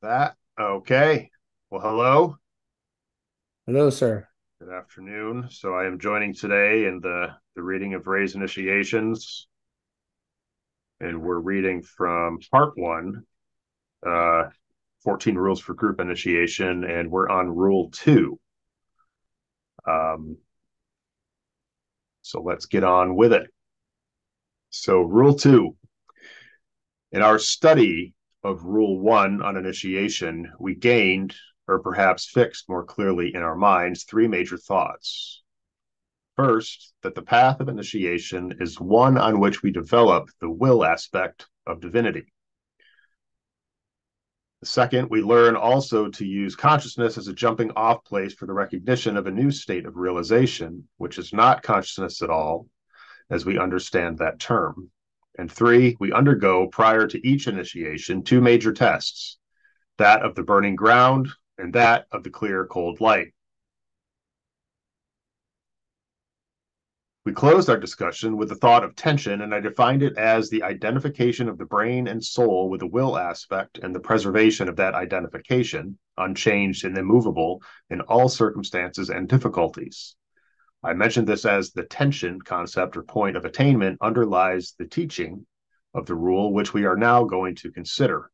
That okay. Well, hello. Hello, sir. Good afternoon. So I am joining today in the reading of Ray's Initiations, and we're reading from part one, uh, 14 rules for group initiation, and we're on rule two. Um, so let's get on with it. So rule two. In our study of rule one on initiation, we gained, or perhaps fixed more clearly in our minds, three major thoughts. First, that the path of initiation is one on which we develop the will aspect of divinity. Second, we learn also to use consciousness as a jumping off place for the recognition of a new state of realization, which is not consciousness at all, as we understand that term. And three, we undergo prior to each initiation two major tests, that of the burning ground and that of the clear, cold light. We closed our discussion with the thought of tension, and I defined it as the identification of the brain and soul with the will aspect and the preservation of that identification, unchanged and immovable in all circumstances and difficulties. I mentioned this as the tension concept or point of attainment underlies the teaching of the rule, which we are now going to consider.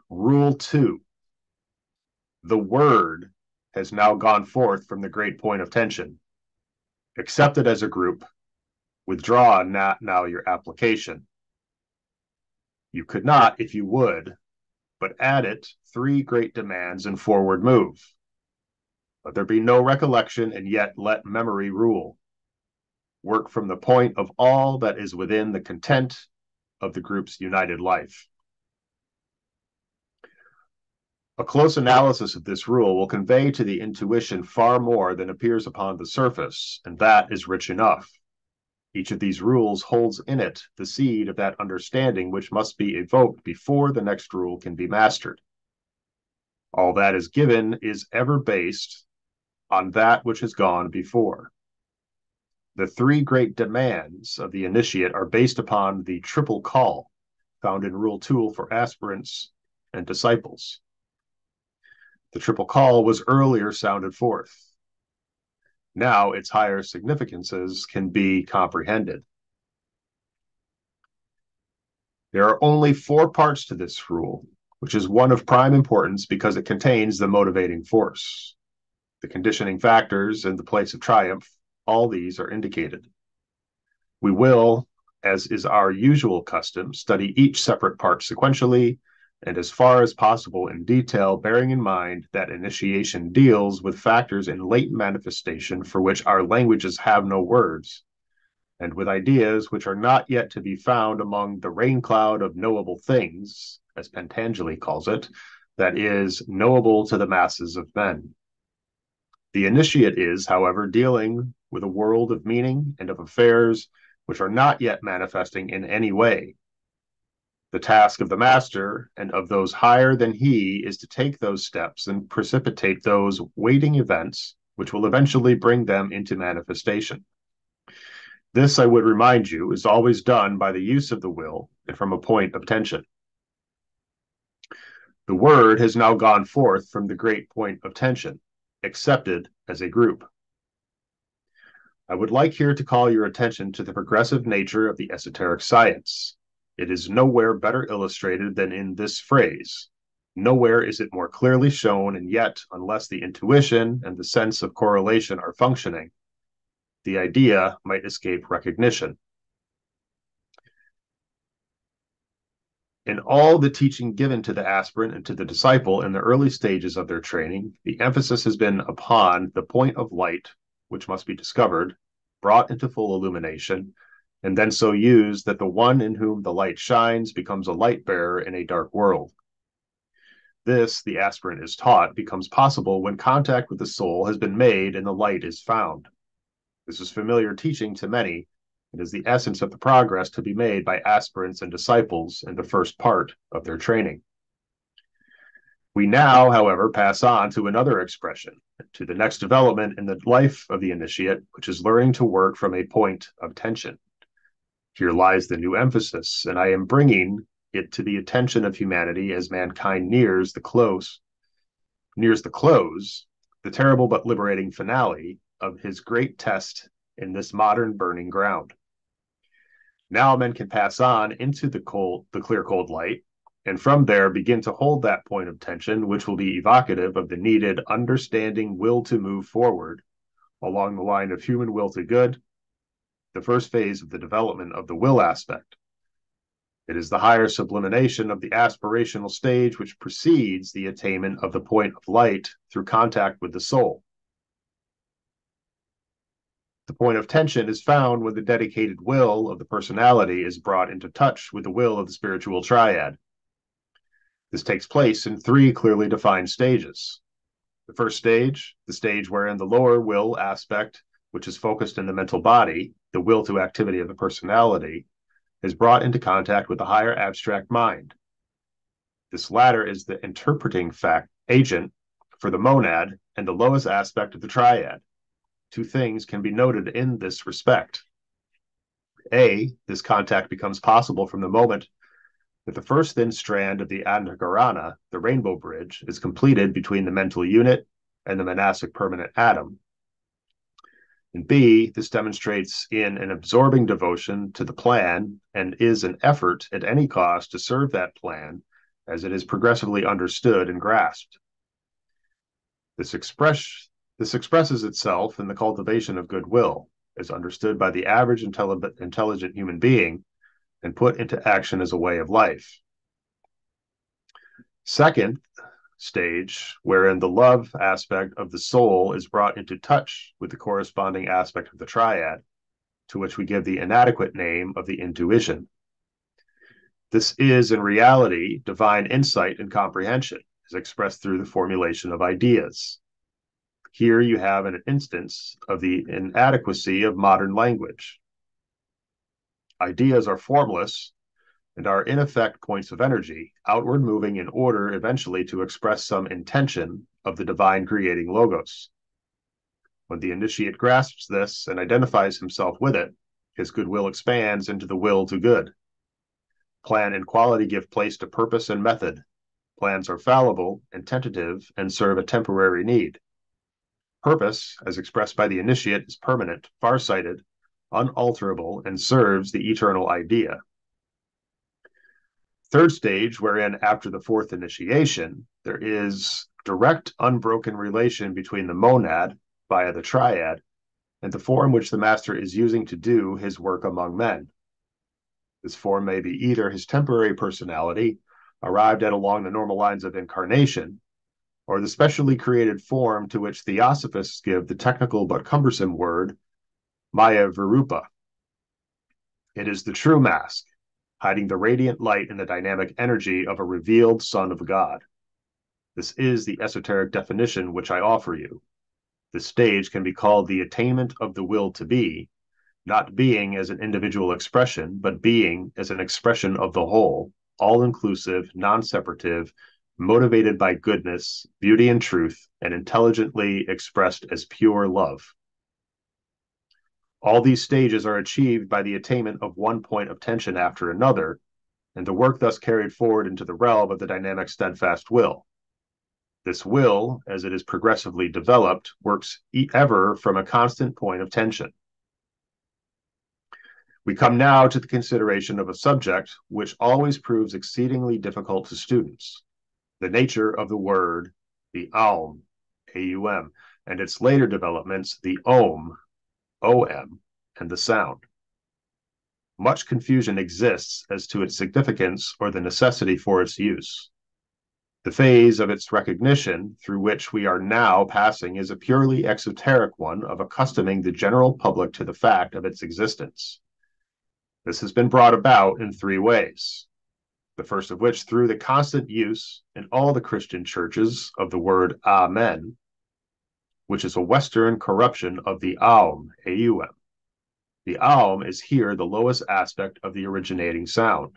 Rule two, the word has now gone forth from the great point of tension. Accept it as a group. Withdraw not now your application. You could not, if you would, but add it three great demands and forward move. Let there be no recollection, and yet let memory rule. Work from the point of all that is within the content of the group's united life. A close analysis of this rule will convey to the intuition far more than appears upon the surface, and that is rich enough. Each of these rules holds in it the seed of that understanding which must be evoked before the next rule can be mastered. All that is given is ever based on that which has gone before. The three great demands of the initiate are based upon the triple call found in Rule 2 for aspirants and disciples. The triple call was earlier sounded forth. Now its higher significances can be comprehended. There are only four parts to this rule, which is one of prime importance because it contains the motivating force. The conditioning factors and the place of triumph, all these are indicated. We will, as is our usual custom, study each separate part sequentially and as far as possible in detail, bearing in mind that initiation deals with factors in latent manifestation for which our languages have no words, and with ideas which are not yet to be found among the rain cloud of knowable things, as Pentangeli calls it, that is, knowable to the masses of men. The initiate is, however, dealing with a world of meaning and of affairs which are not yet manifesting in any way. The task of the master and of those higher than he is to take those steps and precipitate those waiting events which will eventually bring them into manifestation. This, I would remind you, is always done by the use of the will and from a point of tension. The word has now gone forth from the great point of tension, accepted as a group. I would like here to call your attention to the progressive nature of the esoteric science. It is nowhere better illustrated than in this phrase. Nowhere is it more clearly shown, and yet, unless the intuition and the sense of correlation are functioning, the idea might escape recognition. In all the teaching given to the aspirant and to the disciple in the early stages of their training, the emphasis has been upon the point of light, which must be discovered, brought into full illumination, and then so used that the one in whom the light shines becomes a light bearer in a dark world. This, the aspirant is taught, becomes possible when contact with the soul has been made and the light is found. This is familiar teaching to many. It is the essence of the progress to be made by aspirants and disciples in the first part of their training. We now, however, pass on to another expression, to the next development in the life of the initiate, which is learning to work from a point of tension. Here lies the new emphasis, and I am bringing it to the attention of humanity as mankind nears the close, the terrible but liberating finale of his great test in this modern burning ground. Now men can pass on into the clear, cold light, and from there begin to hold that point of tension, which will be evocative of the needed understanding will to move forward along the line of human will to good, the first phase of the development of the will aspect. It is the higher sublimation of the aspirational stage which precedes the attainment of the point of light through contact with the soul. The point of tension is found when the dedicated will of the personality is brought into touch with the will of the spiritual triad. This takes place in three clearly defined stages. The first stage, the stage wherein the lower will aspect, which is focused in the mental body, the will to activity of the personality, is brought into contact with the higher abstract mind. This latter is the interpreting agent for the monad and the lowest aspect of the triad. Two things can be noted in this respect. A, this contact becomes possible from the moment that the first thin strand of the Antakarana, the rainbow bridge, is completed between the mental unit and the monastic permanent atom. And B, this demonstrates in an absorbing devotion to the plan and is an effort at any cost to serve that plan as it is progressively understood and grasped. This expresses itself in the cultivation of goodwill, as understood by the average intelligent human being and put into action as a way of life. Second stage, wherein the love aspect of the soul is brought into touch with the corresponding aspect of the triad, to which we give the inadequate name of the intuition. This is, in reality, divine insight and comprehension, as expressed through the formulation of ideas. Here you have an instance of the inadequacy of modern language. Ideas are formless and are in effect points of energy, outward moving in order eventually to express some intention of the divine creating logos. When the initiate grasps this and identifies himself with it, his goodwill expands into the will to good. Plan and quality give place to purpose and method. Plans are fallible and tentative and serve a temporary need. Purpose, as expressed by the initiate, is permanent, far-sighted, unalterable, and serves the eternal idea. Third stage, wherein after the fourth initiation, there is direct, unbroken relation between the monad, via the triad, and the form which the master is using to do his work among men. This form may be either his temporary personality, arrived at along the normal lines of incarnation, or the specially created form to which theosophists give the technical but cumbersome word Maya Virupa. It is the true mask, hiding the radiant light and the dynamic energy of a revealed Son of God. This is the esoteric definition which I offer you. This stage can be called the attainment of the will to be, not being as an individual expression, but being as an expression of the whole, all-inclusive, non-separative, motivated by goodness, beauty, and truth, and intelligently expressed as pure love. All these stages are achieved by the attainment of one point of tension after another, and the work thus carried forward into the realm of the dynamic steadfast will. This will, as it is progressively developed, works ever from a constant point of tension. We come now to the consideration of a subject which always proves exceedingly difficult to students, the nature of the word, the Aum, A-U-M, and its later developments, the Om, O-M, and the sound. Much confusion exists as to its significance or the necessity for its use. The phase of its recognition through which we are now passing is a purely exoteric one of accustoming the general public to the fact of its existence. This has been brought about in three ways. The first of which through the constant use in all the Christian churches of the word Amen, which is a Western corruption of the Aum, A-U-M. The Aum is here the lowest aspect of the originating sound.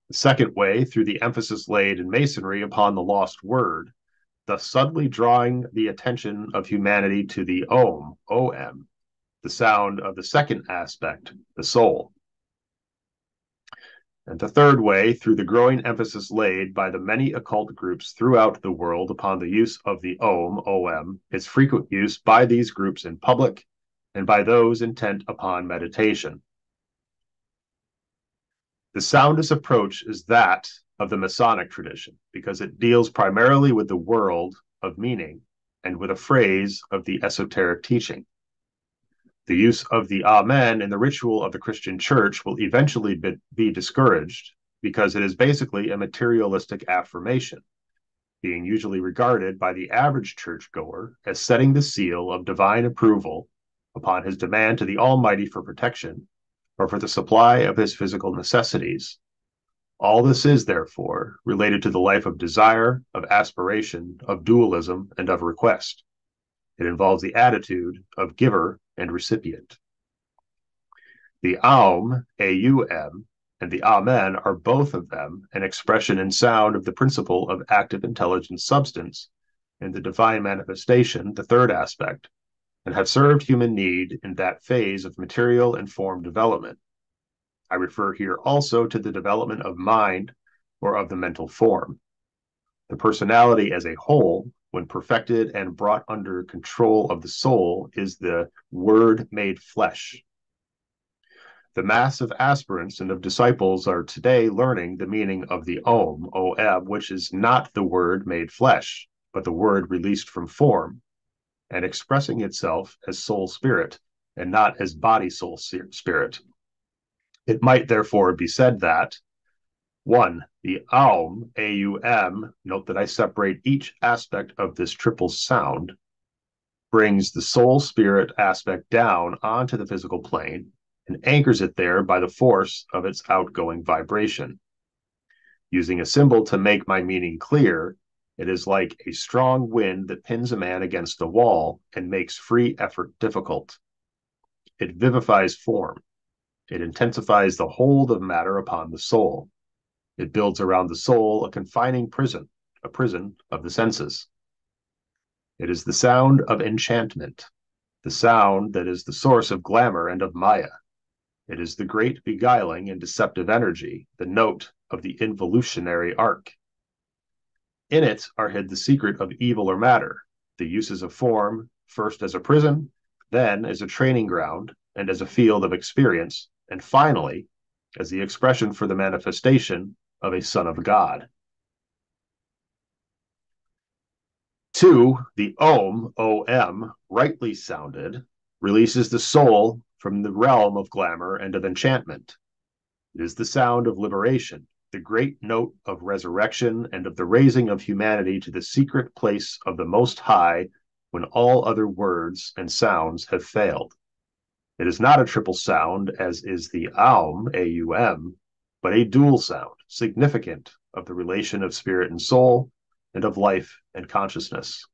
The second way, through the emphasis laid in Masonry upon the lost word, thus subtly drawing the attention of humanity to the Om, O-M, the sound of the second aspect, the soul. And the third way, through the growing emphasis laid by the many occult groups throughout the world upon the use of the OM, its frequent use by these groups in public and by those intent upon meditation. The soundest approach is that of the Masonic tradition, because it deals primarily with the world of meaning and with a phrase of the esoteric teaching. The use of the Amen in the ritual of the Christian church will eventually be discouraged because it is basically a materialistic affirmation, being usually regarded by the average churchgoer as setting the seal of divine approval upon his demand to the Almighty for protection or for the supply of his physical necessities. All this is, therefore, related to the life of desire, of aspiration, of dualism, and of request. It involves the attitude of giver and recipient. The Aum, A-U-M, and the Amen are both of them an expression in sound of the principle of active intelligent substance in the divine manifestation, the third aspect, and have served human need in that phase of material and form development. I refer here also to the development of mind or of the mental form. The personality as a whole, when perfected and brought under control of the soul, is the Word made flesh. The mass of aspirants and of disciples are today learning the meaning of the Om, which is not the Word made flesh, but the Word released from form, and expressing itself as soul spirit, and not as body soul spirit. It might therefore be said that 1. The Aum, A-U-M, note that I separate each aspect of this triple sound, brings the soul spirit aspect down onto the physical plane and anchors it there by the force of its outgoing vibration. Using a symbol to make my meaning clear, it is like a strong wind that pins a man against a wall and makes free effort difficult. It vivifies form. It intensifies the hold of matter upon the soul. It builds around the soul a confining prison, a prison of the senses. It is the sound of enchantment, the sound that is the source of glamour and of Maya. It is the great beguiling and deceptive energy, the note of the involutionary arc. In it are hid the secret of evil or matter, the uses of form, first as a prison, then as a training ground and as a field of experience, and finally, as the expression for the manifestation of a Son of God. 2. The Om, O-M, rightly sounded, releases the soul from the realm of glamour and of enchantment. It is the sound of liberation, the great note of resurrection and of the raising of humanity to the secret place of the Most High when all other words and sounds have failed. It is not a triple sound, as is the Aum, A-U-M, but a dual sound, significant of the relation of spirit and soul, and of life and consciousness.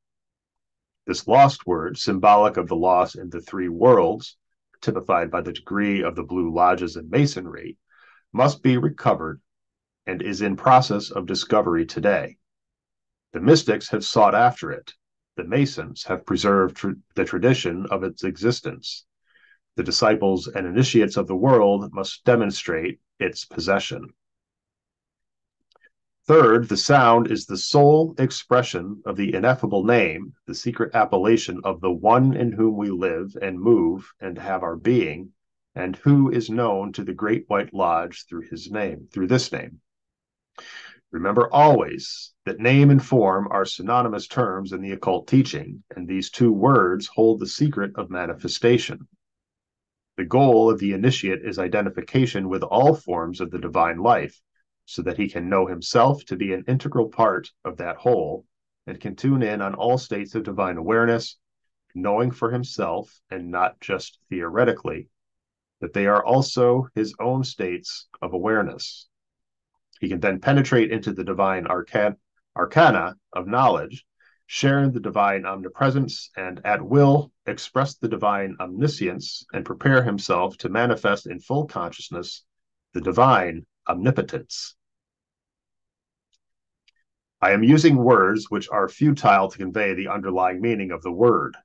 This lost word, symbolic of the loss in the three worlds, typified by the degree of the Blue Lodges and Masonry, must be recovered and is in process of discovery today. The mystics have sought after it. The Masons have preserved the tradition of its existence. The disciples and initiates of the world must demonstrate its possession. Third, the sound is the sole expression of the ineffable name, the secret appellation of the one in whom we live and move and have our being, and who is known to the Great White Lodge through this name. Remember always that name and form are synonymous terms in the occult teaching, and these two words hold the secret of manifestation. The goal of the initiate is identification with all forms of the divine life, so that he can know himself to be an integral part of that whole and can tune in on all states of divine awareness, knowing for himself, and not just theoretically, that they are also his own states of awareness. He can then penetrate into the divine arcana of knowledge, share in the divine omnipresence, and at will express the divine omniscience and prepare himself to manifest in full consciousness the divine omnipotence. I am using words which are futile to convey the underlying meaning of the word.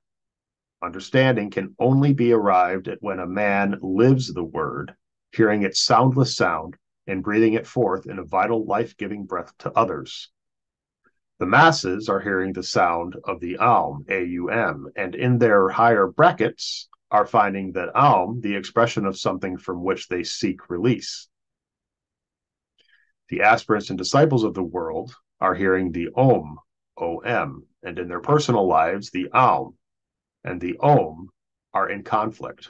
Understanding can only be arrived at when a man lives the word, hearing its soundless sound, and breathing it forth in a vital, life-giving breath to others. The masses are hearing the sound of the Aum, A-U-M, and in their higher brackets are finding that Aum, the expression of something from which they seek release. The aspirants and disciples of the world are hearing the Om, O-M, and in their personal lives, the Aum and the Om are in conflict.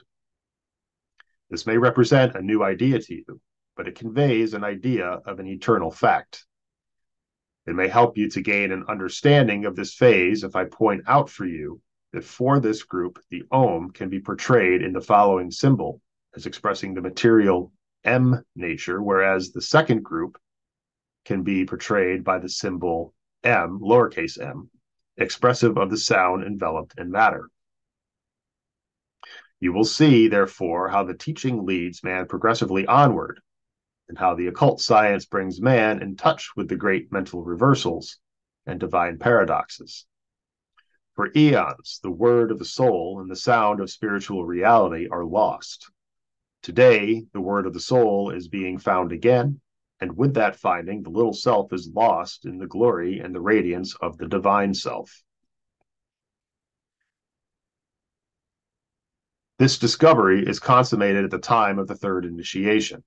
This may represent a new idea to you, but it conveys an idea of an eternal fact. It may help you to gain an understanding of this phase if I point out for you that for this group, the Om can be portrayed in the following symbol as expressing the material M nature, whereas the second group can be portrayed by the symbol M, lowercase m, expressive of the sound enveloped in matter. You will see, therefore, how the teaching leads man progressively onward, and how the occult science brings man in touch with the great mental reversals and divine paradoxes. For eons, the word of the soul and the sound of spiritual reality are lost. Today, the word of the soul is being found again, and with that finding, the little self is lost in the glory and the radiance of the divine self. This discovery is consummated at the time of the third initiation.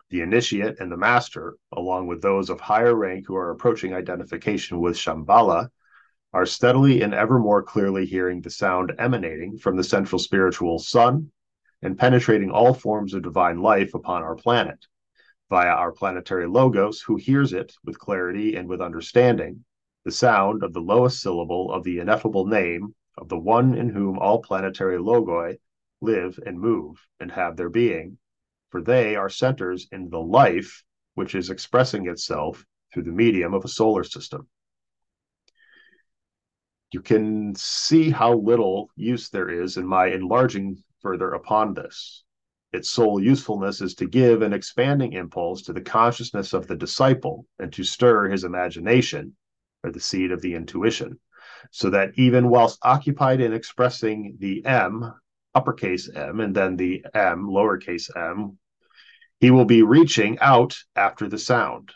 The initiate and the master, along with those of higher rank who are approaching identification with Shambhala, are steadily and ever more clearly hearing the sound emanating from the central spiritual sun and penetrating all forms of divine life upon our planet, via our planetary logos, who hears it with clarity and with understanding, the sound of the lowest syllable of the ineffable name of the one in whom all planetary logoi live and move and have their being, for they are centers in the life which is expressing itself through the medium of a solar system. You can see how little use there is in my enlarging further upon this. Its sole usefulness is to give an expanding impulse to the consciousness of the disciple and to stir his imagination, or the seed of the intuition, so that even whilst occupied in expressing the M, uppercase M, and then the M, lowercase m, he will be reaching out after the sound.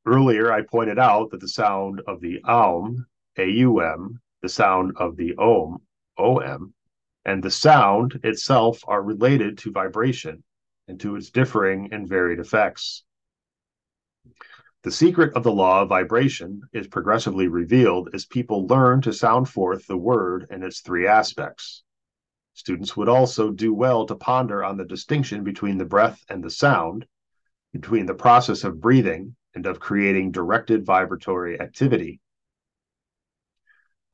Earlier, I pointed out that the sound of the Aum, A-U-M, the sound of the Om, O-M, and the sound itself are related to vibration and to its differing and varied effects. The secret of the law of vibration is progressively revealed as people learn to sound forth the word and its three aspects. Students would also do well to ponder on the distinction between the breath and the sound, between the process of breathing and of creating directed vibratory activity.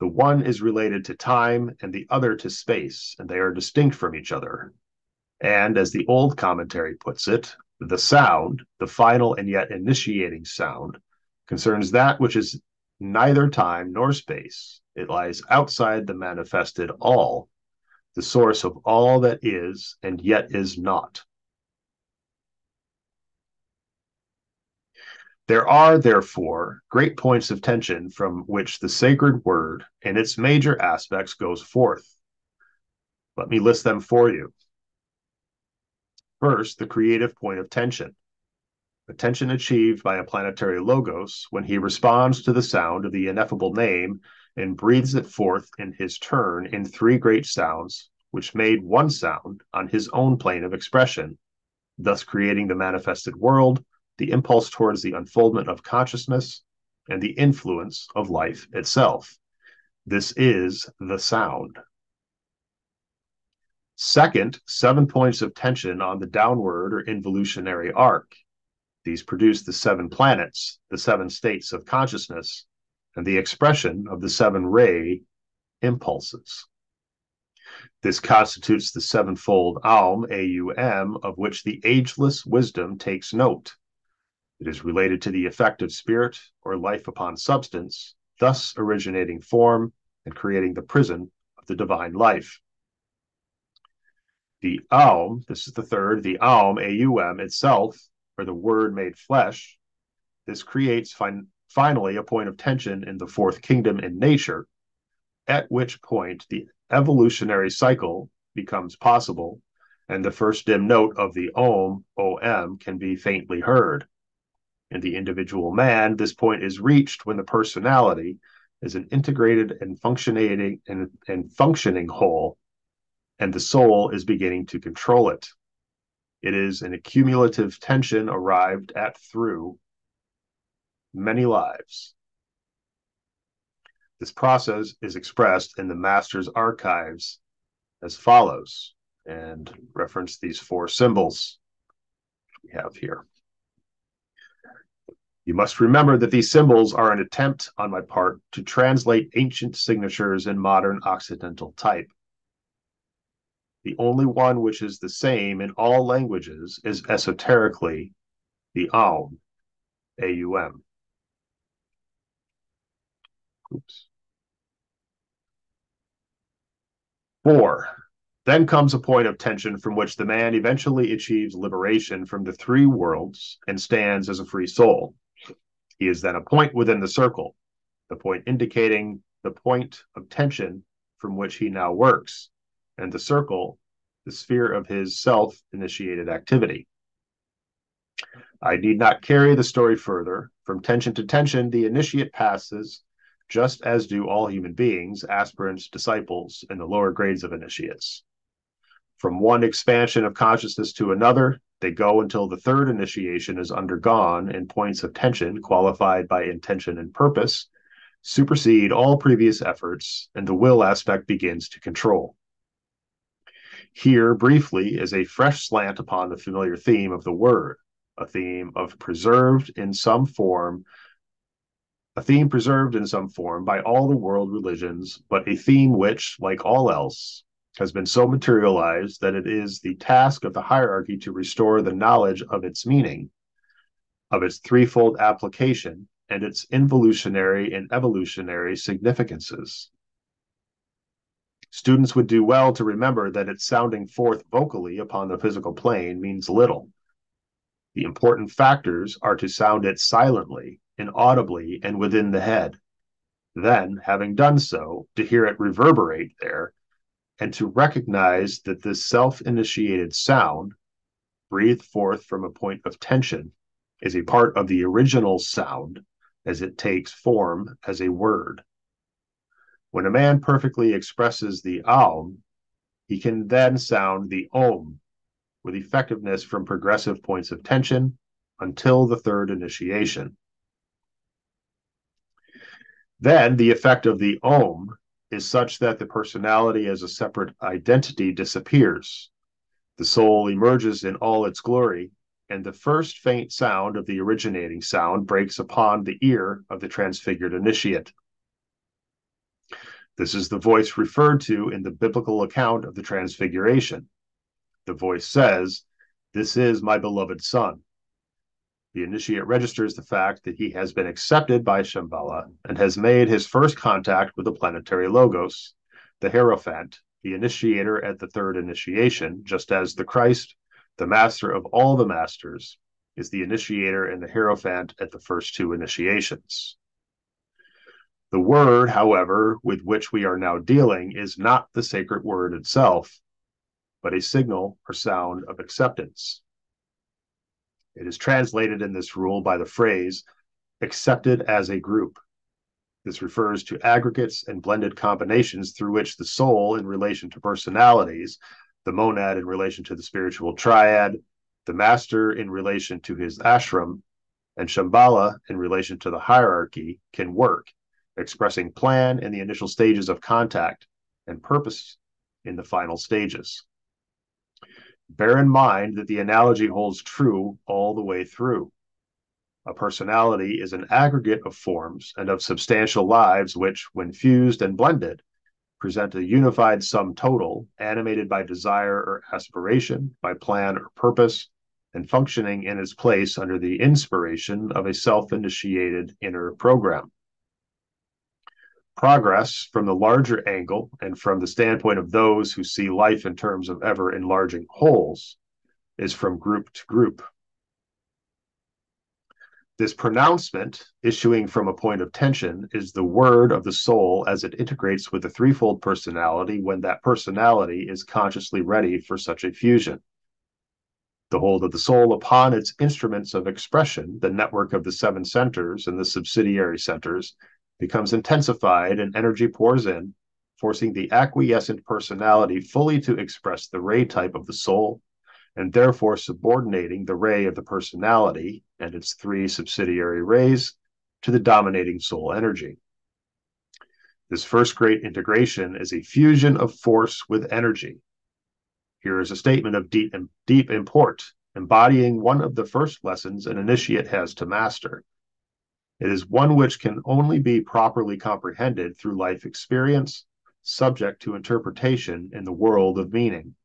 The one is related to time and the other to space, and they are distinct from each other. And as the old commentary puts it, the sound, the final and yet initiating sound, concerns that which is neither time nor space. It lies outside the manifested all, the source of all that is and yet is not. There are, therefore, great points of tension from which the sacred word and its major aspects goes forth. Let me list them for you. First, the creative point of tension. The tension achieved by a planetary logos when he responds to the sound of the ineffable name and breathes it forth in his turn in three great sounds, which made one sound on his own plane of expression, thus creating the manifested world, the impulse towards the unfoldment of consciousness, and the influence of life itself. This is the sound. Second, 7 points of tension on the downward or involutionary arc. These produce the 7 planets, the 7 states of consciousness, and the expression of the 7 ray impulses. This constitutes the sevenfold Aum, A-U-M, of which the Ageless Wisdom takes note. It is related to the effect of spirit or life upon substance, thus originating form and creating the prison of the divine life. The Aum, this is the third, the Aum, A-U-M itself, or the word made flesh, this creates finally a point of tension in the fourth kingdom in nature, at which point the evolutionary cycle becomes possible and the first dim note of the OM can be faintly heard. In the individual man, this point is reached when the personality is an integrated and functioning whole, and the soul is beginning to control it. It is an accumulative tension arrived at through many lives. This process is expressed in the master's archives as follows, and reference these 4 symbols we have here. You must remember that these symbols are an attempt on my part to translate ancient signatures in modern Occidental type. The only one which is the same in all languages is esoterically the Aum, A-U-M. Oops. 4. Then comes a point of tension from which the man eventually achieves liberation from the 3 worlds and stands as a free soul. He is then a point within the circle, the point indicating the point of tension from which he now works, and the circle, the sphere of his self-initiated activity. I need not carry the story further. From tension to tension, the initiate passes, just as do all human beings, aspirants, disciples, and the lower grades of initiates. From one expansion of consciousness to another, they go until the 3rd initiation is undergone, and points of tension qualified by intention and purpose supersede all previous efforts, and the will aspect begins to control. Here, briefly, is a fresh slant upon the familiar theme of the word, a theme preserved in some form by all the world religions, but a theme which, like all else, has been so materialized that it is the task of the hierarchy to restore the knowledge of its meaning, of its threefold application, and its involutionary and evolutionary significances. Students would do well to remember that its sounding forth vocally upon the physical plane means little. The important factors are to sound it silently, inaudibly, and within the head. Then, having done so, to hear it reverberate there, and to recognize that this self-initiated sound, breathed forth from a point of tension, is a part of the original sound as it takes form as a word. When a man perfectly expresses the Aum, he can then sound the Om with effectiveness from progressive points of tension until the 3rd initiation. Then the effect of the Om is such that the personality as a separate identity disappears. The soul emerges in all its glory, and the first faint sound of the originating sound breaks upon the ear of the transfigured initiate. This is the voice referred to in the biblical account of the Transfiguration. The voice says, "This is my beloved son." The initiate registers the fact that he has been accepted by Shambhala and has made his first contact with the planetary logos, the Hierophant, the initiator at the 3rd initiation, just as the Christ, the master of all the masters, is the initiator and the Hierophant at the first 2 initiations. The word, however, with which we are now dealing is not the sacred word itself, but a signal or sound of acceptance. It is translated in this rule by the phrase, accepted as a group. This refers to aggregates and blended combinations through which the soul in relation to personalities, the monad in relation to the spiritual triad, the master in relation to his ashram, and Shambhala in relation to the hierarchy can work, expressing plan in the initial stages of contact and purpose in the final stages. Bear in mind that the analogy holds true all the way through. A personality is an aggregate of forms and of substantial lives which, when fused and blended, present a unified sum total, animated by desire or aspiration, by plan or purpose, and functioning in its place under the inspiration of a self-initiated inner program. Progress from the larger angle and from the standpoint of those who see life in terms of ever-enlarging wholes is from group to group. This pronouncement, issuing from a point of tension, is the word of the soul as it integrates with the threefold personality when that personality is consciously ready for such a fusion. The hold of the soul upon its instruments of expression, the network of the seven centers and the subsidiary centers, becomes intensified and energy pours in, forcing the acquiescent personality fully to express the ray type of the soul, and therefore subordinating the ray of the personality and its three subsidiary rays to the dominating soul energy. This first great integration is a fusion of force with energy. Here is a statement of deep import, embodying one of the first lessons an initiate has to master. It is one which can only be properly comprehended through life experience, subject to interpretation in the world of meaning.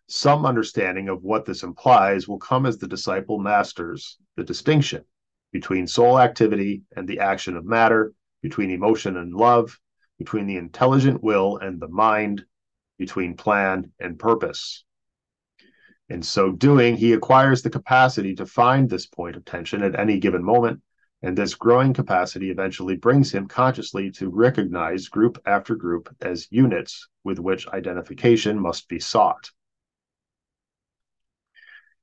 Some understanding of what this implies will come as the disciple masters the distinction between soul activity and the action of matter, between emotion and love, between the intelligent will and the mind, between plan and purpose. In so doing, he acquires the capacity to find this point of tension at any given moment, and this growing capacity eventually brings him consciously to recognize group after group as units with which identification must be sought.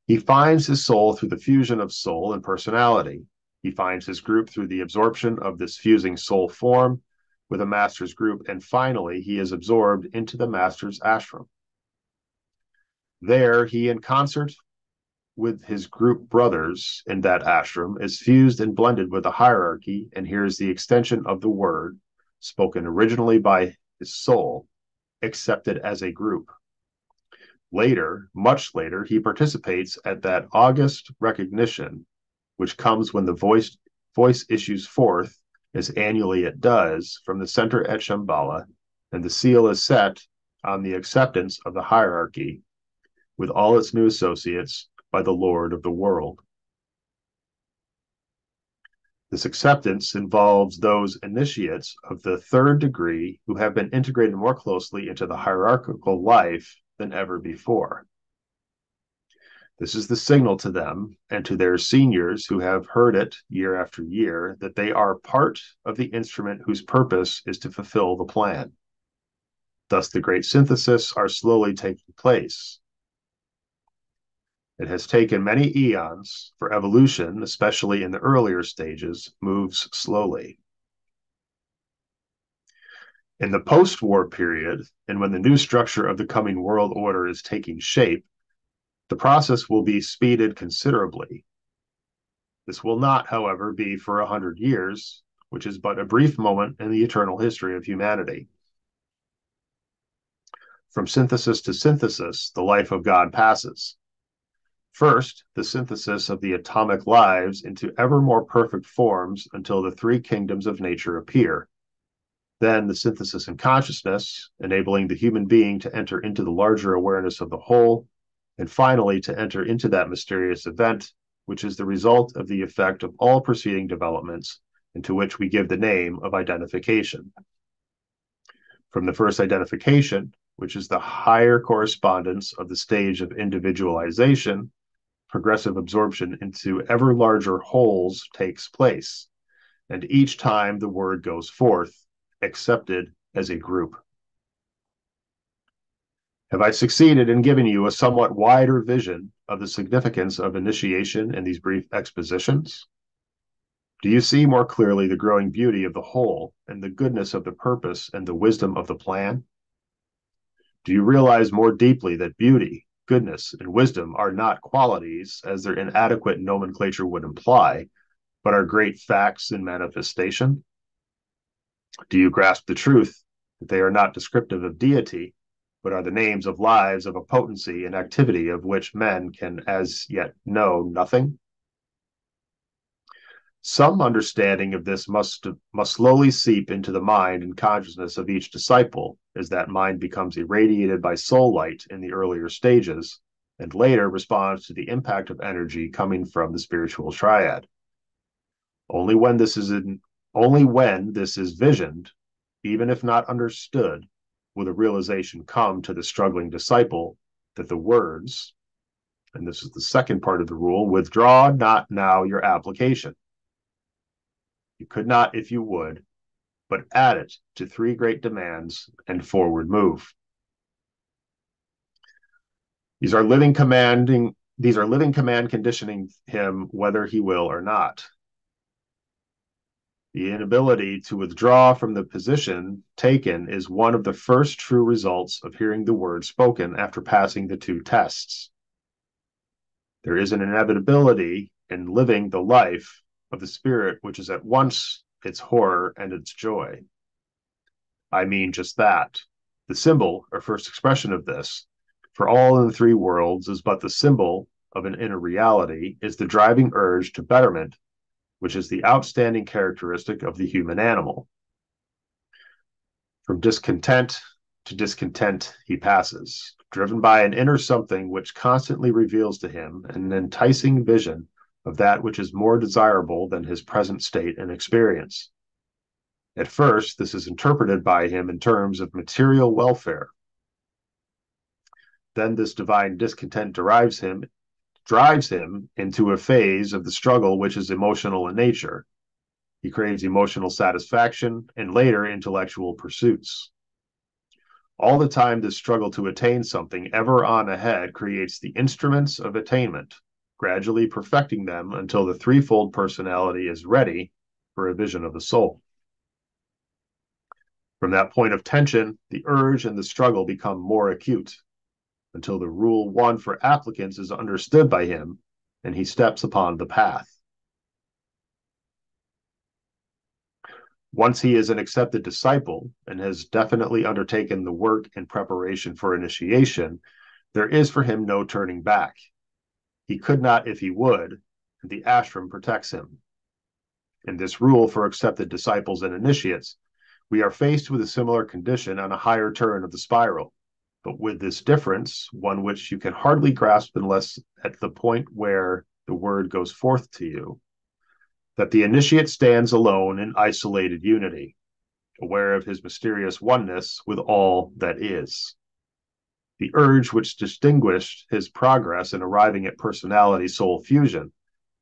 He finds his soul through the fusion of soul and personality. He finds his group through the absorption of this fusing soul form with a master's group, and finally he is absorbed into the master's ashram. There, he, in concert with his group brothers in that ashram, is fused and blended with the hierarchy and hears the extension of the word, spoken originally by his soul, accepted as a group. Later, much later, he participates at that august recognition, which comes when the voice issues forth, as annually it does, from the center at Shambhala, and the seal is set on the acceptance of the hierarchy, with all its new associates, by the Lord of the world. This acceptance involves those initiates of the third degree who have been integrated more closely into the hierarchical life than ever before. This is the signal to them and to their seniors who have heard it year after year that they are part of the instrument whose purpose is to fulfill the plan. Thus, the great synthesis are slowly taking place. It has taken many eons, for evolution, especially in the earlier stages, moves slowly. In the post-war period, and when the new structure of the coming world order is taking shape, the process will be speeded considerably. This will not, however, be for 100 years, which is but a brief moment in the eternal history of humanity. From synthesis to synthesis, the life of God passes. First, the synthesis of the atomic lives into ever more perfect forms until the three kingdoms of nature appear. Then the synthesis in consciousness, enabling the human being to enter into the larger awareness of the whole, and finally to enter into that mysterious event, which is the result of the effect of all preceding developments, and to which we give the name of identification. From the first identification, which is the higher correspondence of the stage of individualization, progressive absorption into ever larger wholes takes place, and each time the word goes forth, accepted as a group. Have I succeeded in giving you a somewhat wider vision of the significance of initiation in these brief expositions? Do you see more clearly the growing beauty of the whole and the goodness of the purpose and the wisdom of the plan? Do you realize more deeply that beauty, goodness, and wisdom are not qualities, as their inadequate nomenclature would imply, but are great facts in manifestation? Do you grasp the truth that they are not descriptive of deity, but are the names of lives of a potency and activity of which men can as yet know nothing? Some understanding of this must slowly seep into the mind and consciousness of each disciple, as that mind becomes irradiated by soul light in the earlier stages, and later responds to the impact of energy coming from the spiritual triad. Only when this is visioned, even if not understood, will the realization come to the struggling disciple that the words, and this is the second part of the rule, withdraw not now your application. You could not if you would, but add it to three great demands and forward move. These are living command conditioning him whether he will or not. The inability to withdraw from the position taken is one of the first true results of hearing the word spoken after passing the two tests. There is an inevitability in living the life of the spirit, which is at once its horror and its joy. I mean just that. The symbol, or first expression of this, for all in the three worlds is but the symbol of an inner reality, is the driving urge to betterment, which is the outstanding characteristic of the human animal. From discontent to discontent he passes, driven by an inner something which constantly reveals to him an enticing vision of that which is more desirable than his present state and experience. At first, this is interpreted by him in terms of material welfare. Then this divine discontent drives him into a phase of the struggle which is emotional in nature. He craves emotional satisfaction and later intellectual pursuits. All the time, this struggle to attain something ever on ahead creates the instruments of attainment, gradually perfecting them until the threefold personality is ready for a vision of the soul. From that point of tension, the urge and the struggle become more acute, until the rule 1 for applicants is understood by him and he steps upon the path. Once he is an accepted disciple and has definitely undertaken the work in preparation for initiation, there is for him no turning back. He could not if he would, and the ashram protects him. In this rule for accepted disciples and initiates, we are faced with a similar condition on a higher turn of the spiral, but with this difference, one which you can hardly grasp unless at the point where the word goes forth to you, that the initiate stands alone in isolated unity, aware of his mysterious oneness with all that is. The urge which distinguished his progress in arriving at personality-soul fusion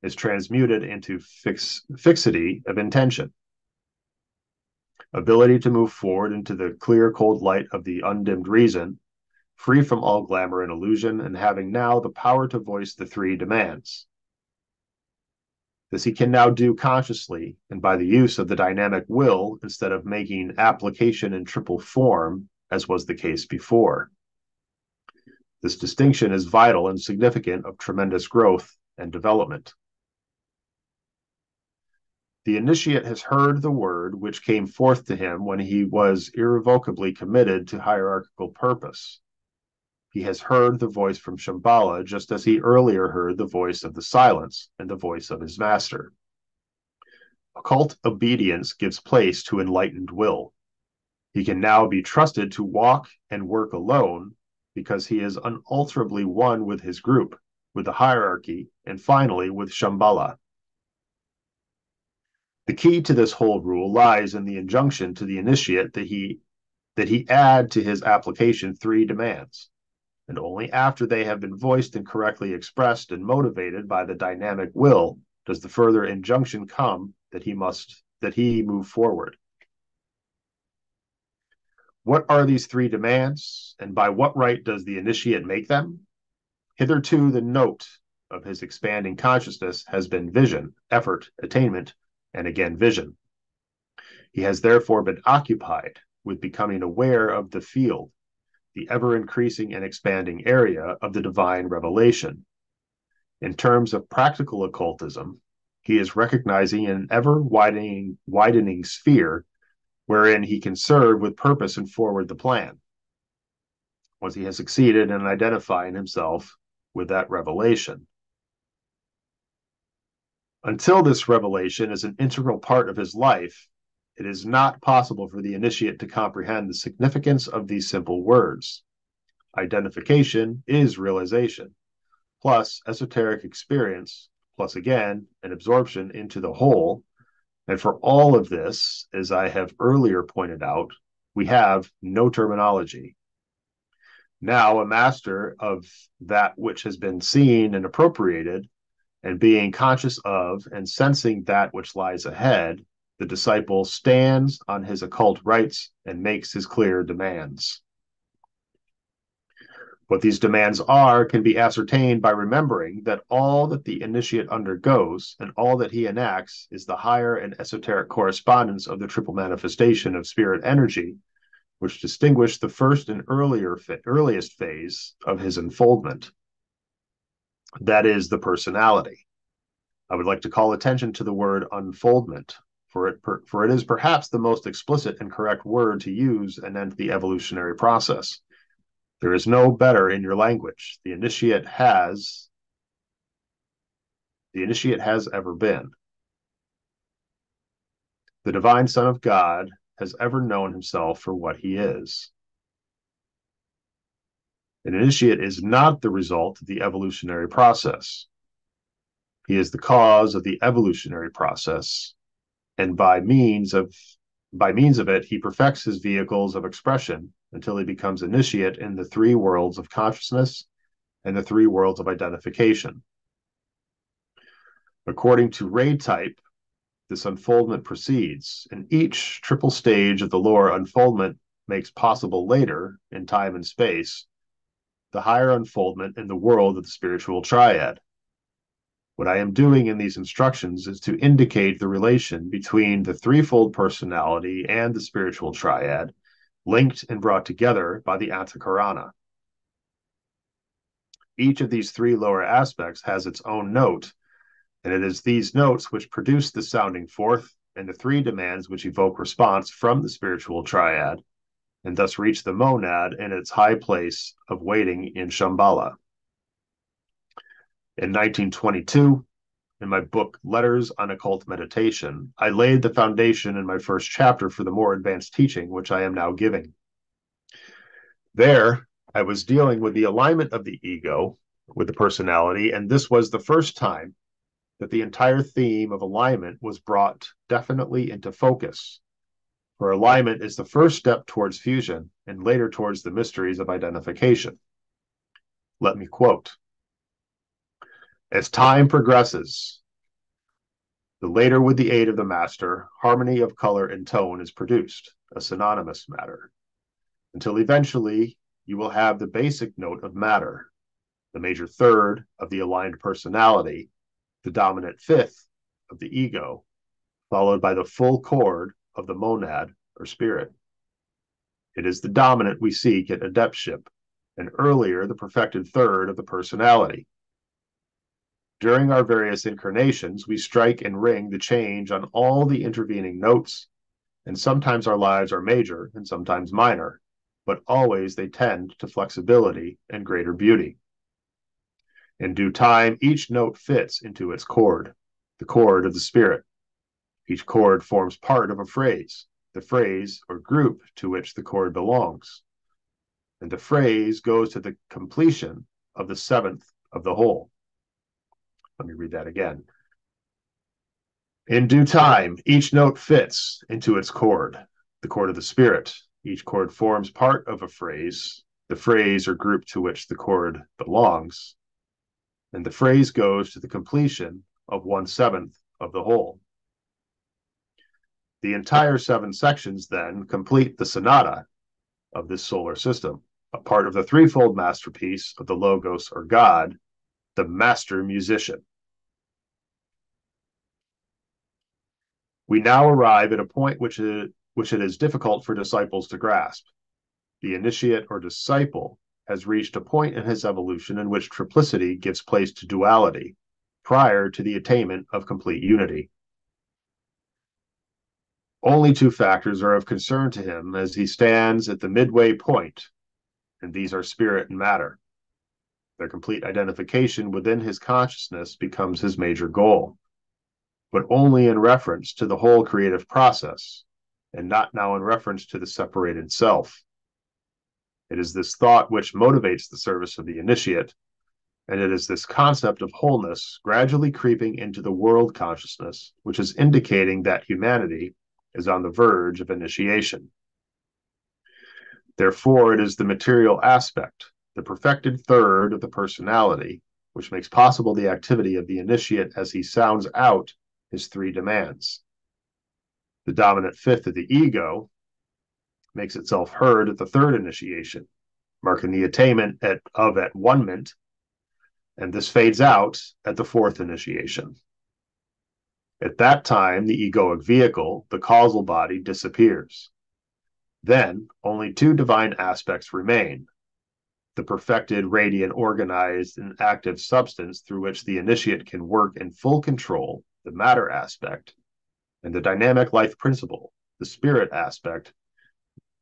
is transmuted into fixity of intention. Ability to move forward into the clear, cold light of the undimmed reason, free from all glamour and illusion, and having now the power to voice the three demands. This he can now do consciously and by the use of the dynamic will instead of making application in triple form, as was the case before. This distinction is vital and significant of tremendous growth and development. The initiate has heard the word which came forth to him when he was irrevocably committed to hierarchical purpose. He has heard the voice from Shambhala, just as he earlier heard the voice of the silence and the voice of his master. Occult obedience gives place to enlightened will. He can now be trusted to walk and work alone because he is unalterably one with his group, with the hierarchy, and finally with Shambhala. The key to this whole rule lies in the injunction to the initiate that he add to his application three demands, and only after they have been voiced and correctly expressed and motivated by the dynamic will does the further injunction come that he move forward. What are these three demands, and by what right does the initiate make them? Hitherto, the note of his expanding consciousness has been vision, effort, attainment, and again vision. He has therefore been occupied with becoming aware of the field, the ever-increasing and expanding area of the divine revelation. In terms of practical occultism, he is recognizing an ever-widening sphere wherein he can serve with purpose and forward the plan. Once he has succeeded in identifying himself with that revelation. Until this revelation is an integral part of his life, it is not possible for the initiate to comprehend the significance of these simple words. Identification is realization, plus esoteric experience, plus again an absorption into the whole. And for all of this, as I have earlier pointed out, we have no terminology. Now, a master of that which has been seen and appropriated, and being conscious of and sensing that which lies ahead, the disciple stands on his occult rights and makes his clear demands. What these demands are can be ascertained by remembering that all that the initiate undergoes and all that he enacts is the higher and esoteric correspondence of the triple manifestation of spirit energy, which distinguished the first and earliest phase of his unfoldment. That is the personality. I would like to call attention to the word unfoldment, for it is perhaps the most explicit and correct word to use anent the evolutionary process. There is no better in your language. The initiate has ever been. The divine Son of God has ever known himself for what he is. An initiate is not the result of the evolutionary process. He is the cause of the evolutionary process, and by means of it, he perfects his vehicles of expression until he becomes initiate in the three worlds of consciousness and the three worlds of identification. According to ray type, this unfoldment proceeds, and each triple stage of the lower unfoldment makes possible later, in time and space, the higher unfoldment in the world of the spiritual triad. What I am doing in these instructions is to indicate the relation between the threefold personality and the spiritual triad, linked and brought together by the Antakarana. Each of these three lower aspects has its own note, and it is these notes which produce the sounding forth and the three demands which evoke response from the spiritual triad, and thus reach the monad in its high place of waiting in Shambhala. In 1922, in my book, Letters on Occult Meditation, I laid the foundation in my first chapter for the more advanced teaching, which I am now giving. There, I was dealing with the alignment of the ego with the personality, and this was the first time that the entire theme of alignment was brought definitely into focus. For alignment is the first step towards fusion and later towards the mysteries of identification. Let me quote. As time progresses, the later with the aid of the master, harmony of color and tone is produced, a synonymous matter, until eventually you will have the basic note of matter, the major third of the aligned personality, the dominant fifth of the ego, followed by the full chord of the monad or spirit. It is the dominant we seek at adeptship, and earlier the perfected third of the personality. During our various incarnations, we strike and ring the change on all the intervening notes, and sometimes our lives are major and sometimes minor, but always they tend to flexibility and greater beauty. In due time, each note fits into its chord, the chord of the spirit. Each chord forms part of a phrase, the phrase or group to which the chord belongs. And the phrase goes to the completion of the seventh of the whole. Let me read that again. In due time, each note fits into its chord, the chord of the spirit. Each chord forms part of a phrase, the phrase or group to which the chord belongs, and the phrase goes to the completion of 1/7 of the whole. The entire 7 sections then complete the sonata of this solar system, a part of the threefold masterpiece of the Logos or God, the master musician. We now arrive at a point which it is difficult for disciples to grasp. The initiate or disciple has reached a point in his evolution in which triplicity gives place to duality, prior to the attainment of complete unity. Only 2 factors are of concern to him as he stands at the midway point, and these are spirit and matter. Their complete identification within his consciousness becomes his major goal, but only in reference to the whole creative process, and not now in reference to the separated self. It is this thought which motivates the service of the initiate, and it is this concept of wholeness gradually creeping into the world consciousness, which is indicating that humanity is on the verge of initiation. Therefore, it is the material aspect, the perfected third of the personality, which makes possible the activity of the initiate as he sounds out his three demands. The dominant fifth of the ego makes itself heard at the third initiation, marking the attainment of at one-ment, and this fades out at the fourth initiation. At that time, the egoic vehicle, the causal body, disappears. Then only two divine aspects remain: the perfected, radiant, organized, and active substance through which the initiate can work in full control, the matter aspect, and the dynamic life principle, the spirit aspect,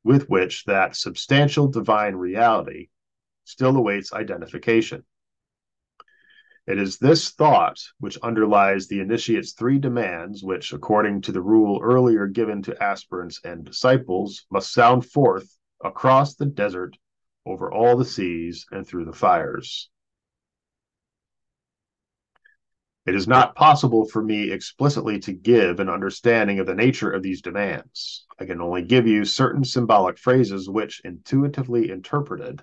with which that substantial divine reality still awaits identification. It is this thought which underlies the initiate's three demands, which, according to the rule earlier given to aspirants and disciples, must sound forth across the desert, over all the seas, and through the fires. It is not possible for me explicitly to give an understanding of the nature of these demands. I can only give you certain symbolic phrases which, intuitively interpreted,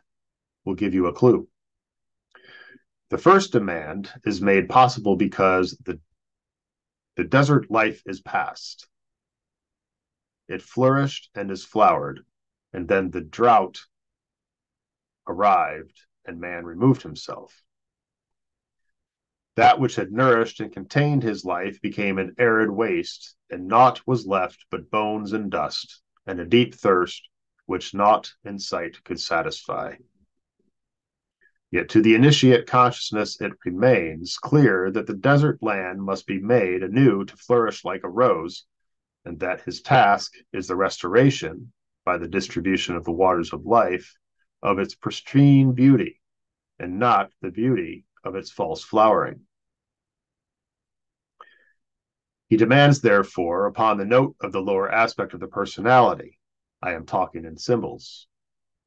will give you a clue. The first demand is made possible because the desert life is past. It flourished and is flowered, and then the drought arrived and man removed himself. That which had nourished and contained his life became an arid waste, and naught was left but bones and dust, and a deep thirst which naught in sight could satisfy. Yet to the initiate consciousness it remains clear that the desert land must be made anew to flourish like a rose, and that his task is the restoration, by the distribution of the waters of life, of its pristine beauty, and not the beauty of its false flowering. He demands, therefore, upon the note of the lower aspect of the personality, I am talking in symbols,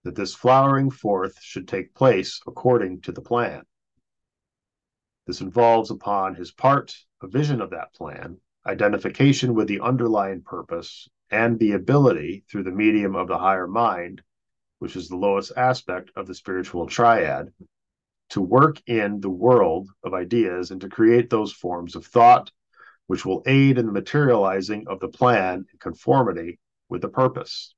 that this flowering forth should take place according to the plan. This involves upon his part a vision of that plan, identification with the underlying purpose, and the ability, through the medium of the higher mind, which is the lowest aspect of the spiritual triad, to work in the world of ideas and to create those forms of thought which will aid in the materializing of the plan in conformity with the purpose.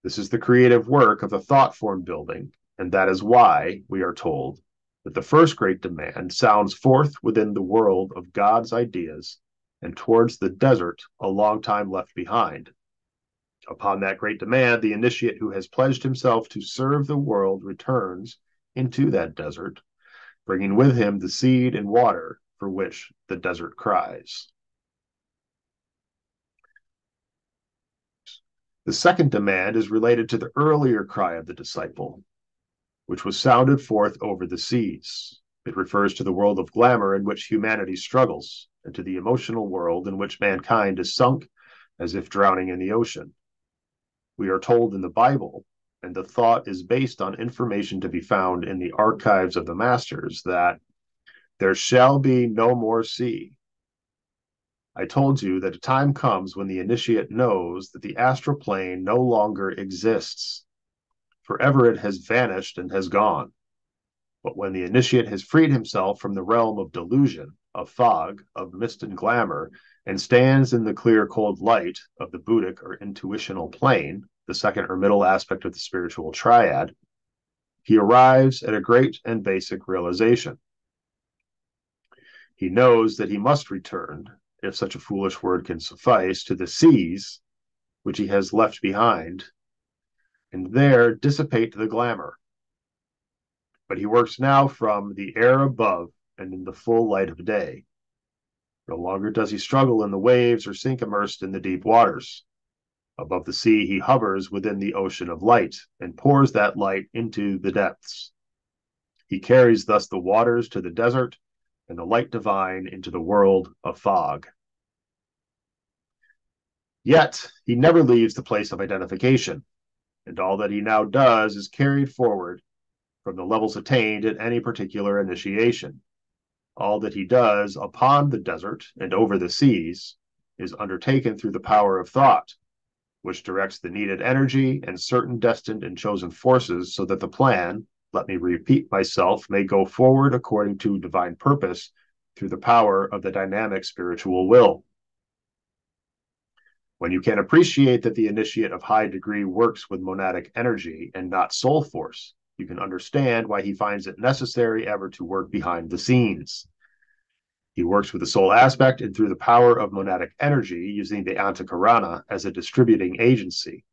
This is the creative work of the thought form building, and that is why we are told that the first great demand sounds forth within the world of God's ideas and towards the desert a long time left behind. Upon that great demand, the initiate who has pledged himself to serve the world returns into that desert, bringing with him the seed and water for which the desert cries. The second demand is related to the earlier cry of the disciple, which was sounded forth over the seas. It refers to the world of glamour in which humanity struggles, and to the emotional world in which mankind is sunk as if drowning in the ocean. We are told in the Bible, and the thought is based on information to be found in the archives of the masters, that there shall be no more sea. I told you that a time comes when the initiate knows that the astral plane no longer exists. Forever it has vanished and has gone. But when the initiate has freed himself from the realm of delusion, of fog, of mist and glamour, and stands in the clear, cold light of the Buddhic or intuitional plane, the second or middle aspect of the spiritual triad, he arrives at a great and basic realization. He knows that he must return, if such a foolish word can suffice, to the seas which he has left behind, and there dissipate the glamour. But he works now from the air above and in the full light of day. No longer does he struggle in the waves or sink immersed in the deep waters. Above the sea, he hovers within the ocean of light and pours that light into the depths. He carries thus the waters to the desert and the light divine into the world of fog. Yet, he never leaves the place of identification, and all that he now does is carried forward from the levels attained at any particular initiation. All that he does upon the desert and over the seas is undertaken through the power of thought, which directs the needed energy and certain destined and chosen forces so that the plan, let me repeat myself, may go forward according to divine purpose through the power of the dynamic spiritual will. When you can appreciate that the initiate of high degree works with monadic energy and not soul force, you can understand why he finds it necessary ever to work behind the scenes. He works with the soul aspect and through the power of monadic energy, using the Antakarana as a distributing agency.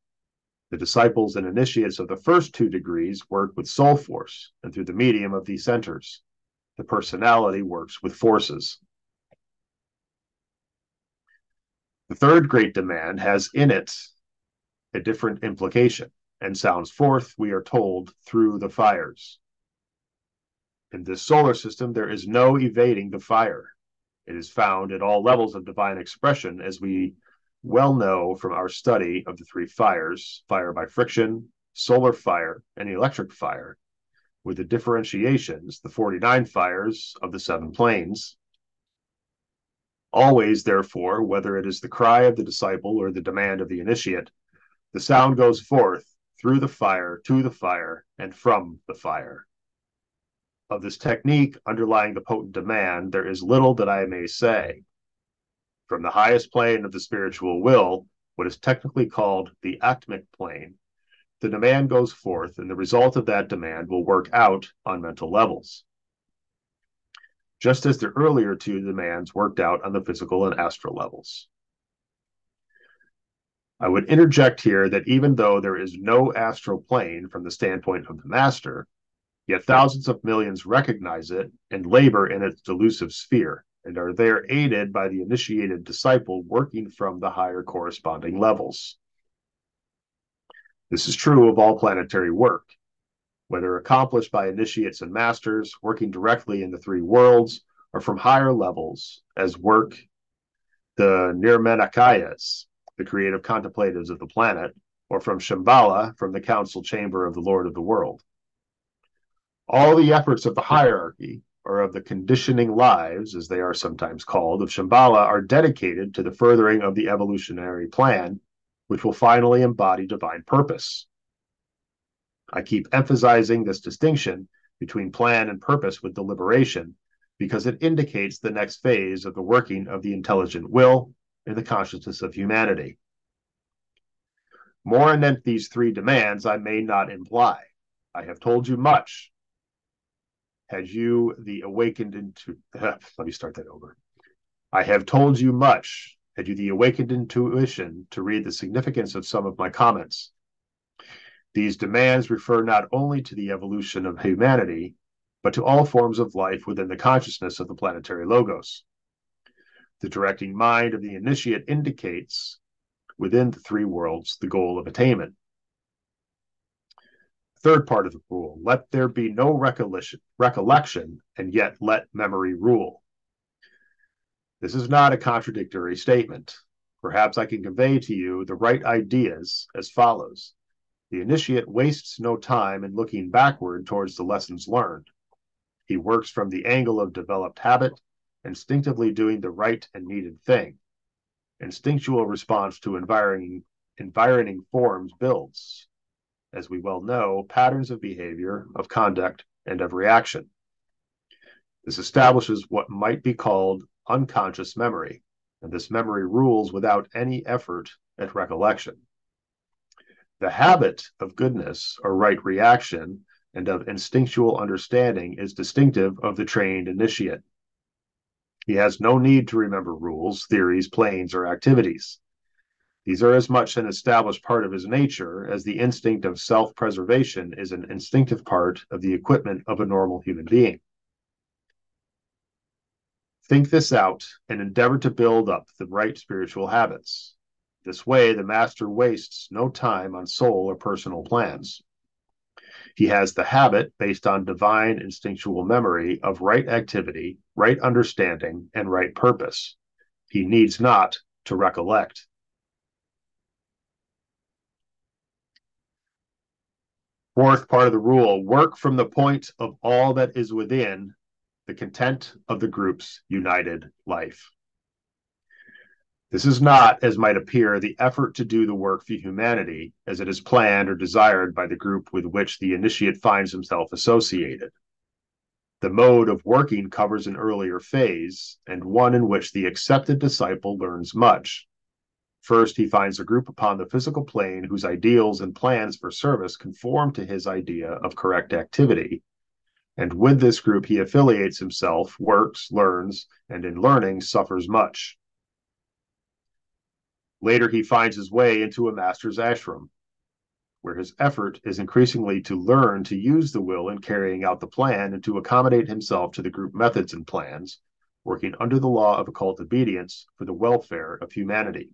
The disciples and initiates of the first 2 degrees work with soul force, and through the medium of these centers, the personality works with forces. The third great demand has in it a different implication and sounds forth, we are told, through the fires. In this solar system, there is no evading the fire. It is found at all levels of divine expression, as we well know from our study of the 3 fires, fire by friction, solar fire, and electric fire, with the differentiations, the 49 fires of the 7 planes. Always, therefore, whether it is the cry of the disciple or the demand of the initiate, the sound goes forth through the fire, to the fire, and from the fire. Of this technique underlying the potent demand, there is little that I may say. From the highest plane of the spiritual will, what is technically called the atmic plane, the demand goes forth, and the result of that demand will work out on mental levels, just as the earlier 2 demands worked out on the physical and astral levels. I would interject here that even though there is no astral plane from the standpoint of the master, yet thousands of millions recognize it and labor in its delusive sphere, and are there aided by the initiated disciple working from the higher corresponding levels. This is true of all planetary work, whether accomplished by initiates and masters working directly in the 3 worlds, or from higher levels as work the Nirmanakayas, the creative contemplatives of the planet, or from Shambhala, from the council chamber of the Lord of the world. All the efforts of the hierarchy, or of the conditioning lives, as they are sometimes called, of Shambhala are dedicated to the furthering of the evolutionary plan, which will finally embody divine purpose. I keep emphasizing this distinction between plan and purpose with deliberation, because it indicates the next phase of the working of the intelligent will in the consciousness of humanity. More anent these 3 demands I may not imply. I have told you much. Had you the awakened into... let me start that over. I have told you much. Had you the awakened intuition to read the significance of some of my comments. These demands refer not only to the evolution of humanity, but to all forms of life within the consciousness of the planetary logos. The directing mind of the initiate indicates, within the 3 worlds, the goal of attainment. Third part of the rule, let there be no recollection, and yet let memory rule. This is not a contradictory statement. Perhaps I can convey to you the right ideas as follows. The initiate wastes no time in looking backward towards the lessons learned. He works from the angle of developed habit, instinctively doing the right and needed thing. Instinctual response to environing forms builds, as we well know, patterns of behavior, of conduct, and of reaction. This establishes what might be called unconscious memory, and this memory rules without any effort at recollection. The habit of goodness or right reaction and of instinctual understanding is distinctive of the trained initiate. He has no need to remember rules, theories, planes, or activities. These are as much an established part of his nature as the instinct of self-preservation is an instinctive part of the equipment of a normal human being. Think this out and endeavor to build up the right spiritual habits. This way, the master wastes no time on soul or personal plans. He has the habit, based on divine instinctual memory, of right activity, right understanding, and right purpose. He needs not to recollect. Fourth part of the rule, work from the point of all that is within the content of the group's united life. This is not, as might appear, the effort to do the work for humanity as it is planned or desired by the group with which the initiate finds himself associated. The mode of working covers an earlier phase, and one in which the accepted disciple learns much. First, he finds a group upon the physical plane whose ideals and plans for service conform to his idea of correct activity. And with this group, he affiliates himself, works, learns, and in learning suffers much. Later, he finds his way into a master's ashram, where his effort is increasingly to learn to use the will in carrying out the plan and to accommodate himself to the group methods and plans, working under the law of occult obedience for the welfare of humanity.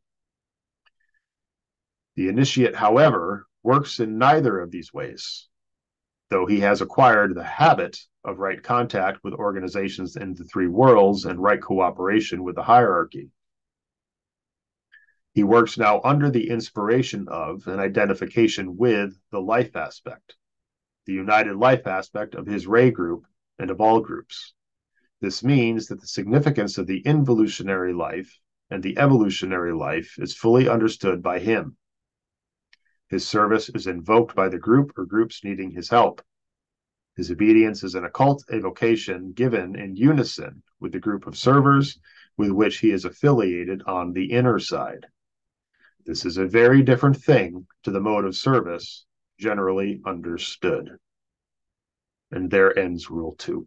The initiate, however, works in neither of these ways, though he has acquired the habit of right contact with organizations in the three worlds and right cooperation with the hierarchy. He works now under the inspiration of and identification with the life aspect, the united life aspect of his ray group and of all groups. This means that the significance of the involutionary life and the evolutionary life is fully understood by him. His service is invoked by the group or groups needing his help. His obedience is an occult evocation given in unison with the group of servers with which he is affiliated on the inner side. This is a very different thing to the mode of service generally understood. And there ends Rule 2.